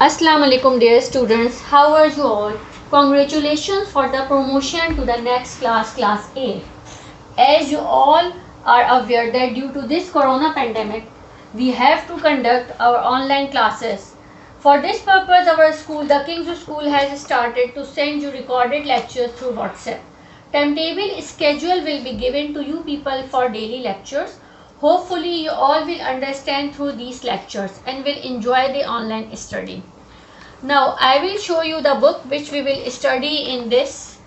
Assalamu alaikum dear students, how are you all? Congratulations for the promotion to the next class, class A. As you all are aware that due to this corona pandemic, we have to conduct our online classes. For this purpose, our school, the King's School, has started to send you recorded lectures through WhatsApp. Timetable schedule will be given to you people for daily lectures. Hopefully you all will understand through these lectures and will enjoy the online study. Now I will show you the book which we will study in this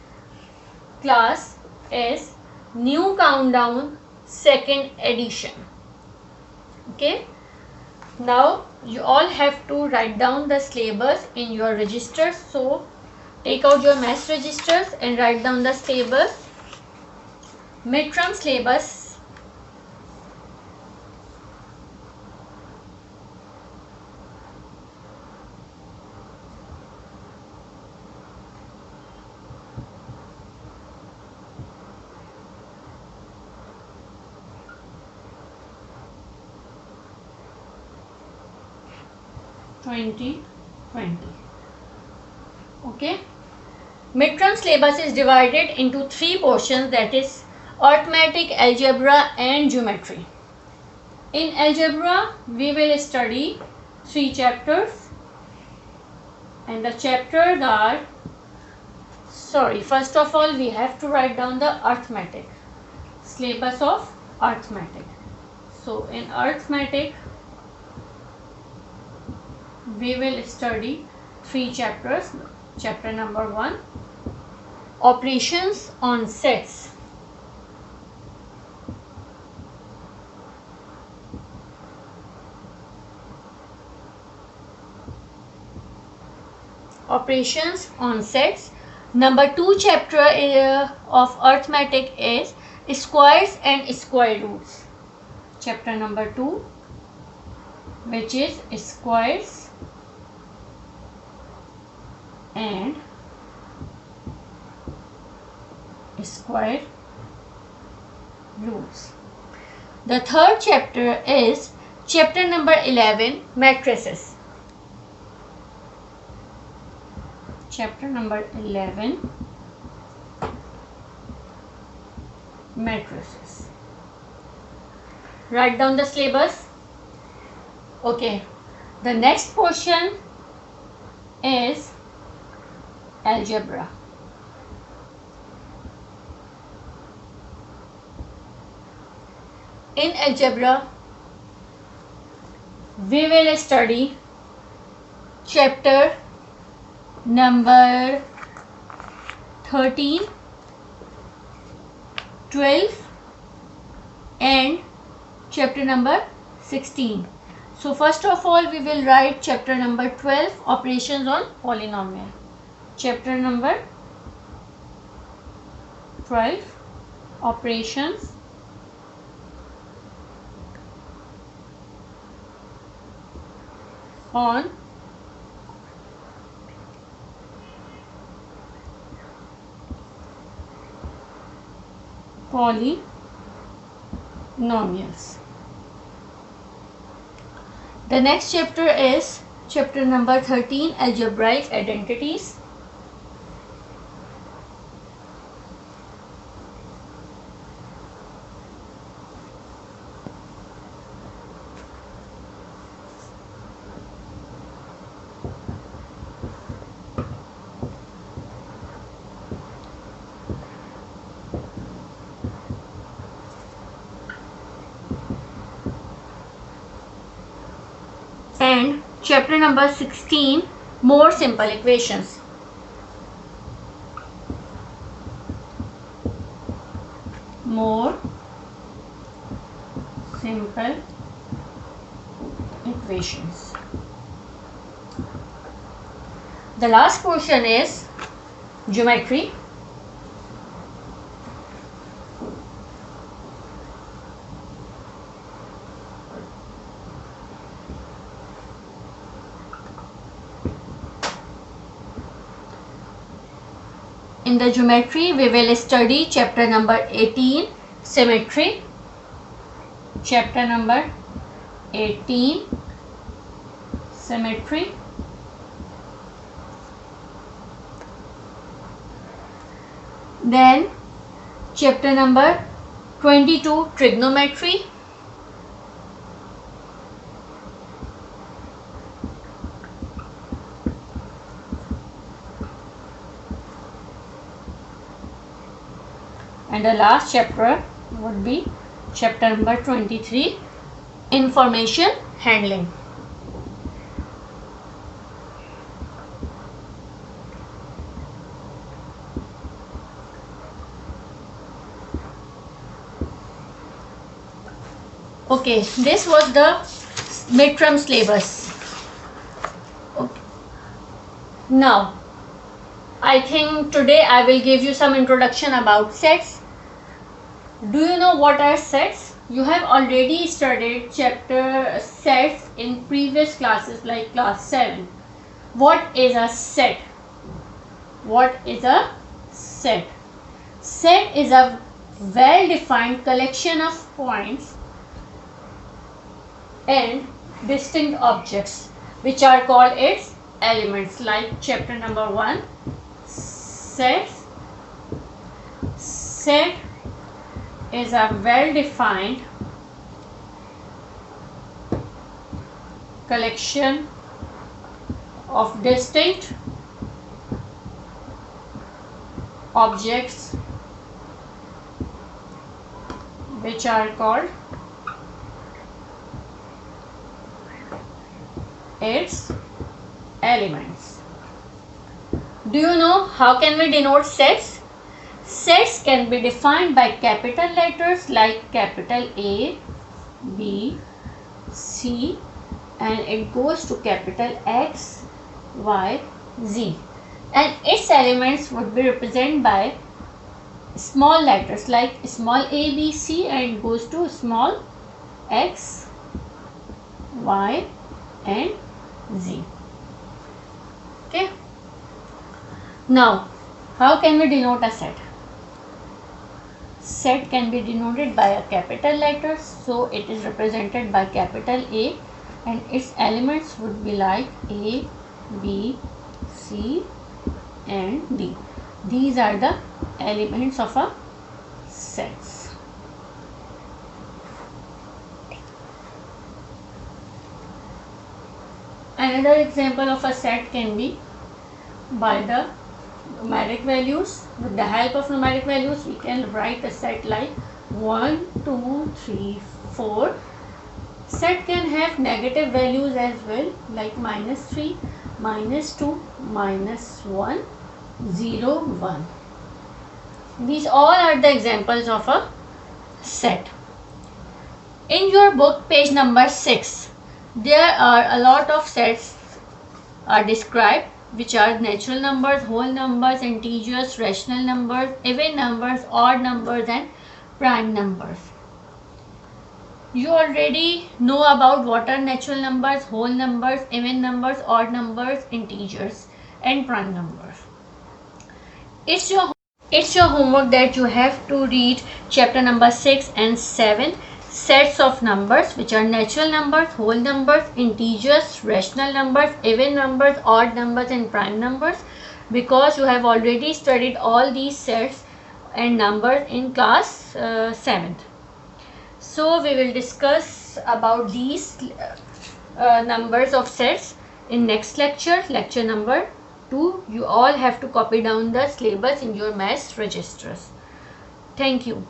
class is New Countdown second edition. Okay. Now you all have to write down the syllabus in your registers. So take out your maths registers and write down the syllabus. Midterm syllabus. (2020). Okay. Midterm syllabus is divided into three portions, that is arithmetic, algebra and geometry. In algebra we will study 3 chapters and the chapters are, first of all we have to write down the arithmetic, syllabus of arithmetic. So in arithmetic we will study 3 chapters. Chapter number 1, operations on sets. Operations on sets. Number 2 chapter of arithmetic is squares and square roots. Chapter number 2, which is squares and square roots. The third chapter is chapter number 11, matrices. Chapter number 11, matrices. Write down the syllabus. Okay, the next portion is algebra. In algebra we will study chapter number 13, 12 and chapter number 16. So first of all we will write chapter number 12, operations on polynomial. Chapter number 12, operations on polynomials. The next chapter is chapter number 13, algebraic identities. And chapter number 16, more simple equations. More simple equations. The last portion is geometry. In the geometry we will study chapter number 18, symmetry. Chapter number 18, symmetry. Then chapter number 22, trigonometry. And the last chapter would be chapter number 23, information handling. Okay, this was the midterm syllabus. Okay. Now, I think today I will give you some introduction about sets. Do you know what are sets? You have already studied chapter sets in previous classes like class 7. What is a set? What is a set? Set is a well-defined collection of points and distinct objects which are called its elements, like chapter number 1, sets. Set is a well-defined collection of distinct objects which are called its elements. Do you know how can we denote sets? Sets can be defined by capital letters like capital A, B, C, and it goes to capital X, Y, Z. And its elements would be represented by small letters like small a, b, c, and it goes to small x, y, and z. Okay. Now, how can we denote a set? Set can be denoted by a capital letter, so it is represented by capital A, and its elements would be like A, B, C, and D. These are the elements of a set. Another example of a set can be by the numeric values. With the help of numeric values, we can write a set like 1, 2, 3, 4. Set can have negative values as well, like -3, -2, -1, 0, 1. These all are the examples of a set. In your book, page number 6, there are a lot of sets are described, which are natural numbers, whole numbers, integers, rational numbers, even numbers, odd numbers, and prime numbers. You already know about what are natural numbers, whole numbers, even numbers, odd numbers, integers, and prime numbers. It's your homework that you have to read chapter number 6 and 7, sets of numbers, which are natural numbers, whole numbers, integers, rational numbers, even numbers, odd numbers, and prime numbers, because you have already studied all these sets and numbers in class 7th. So we will discuss about these numbers of sets in next lecture, lecture number 2. You all have to copy down the syllabus in your maths registers. Thank you.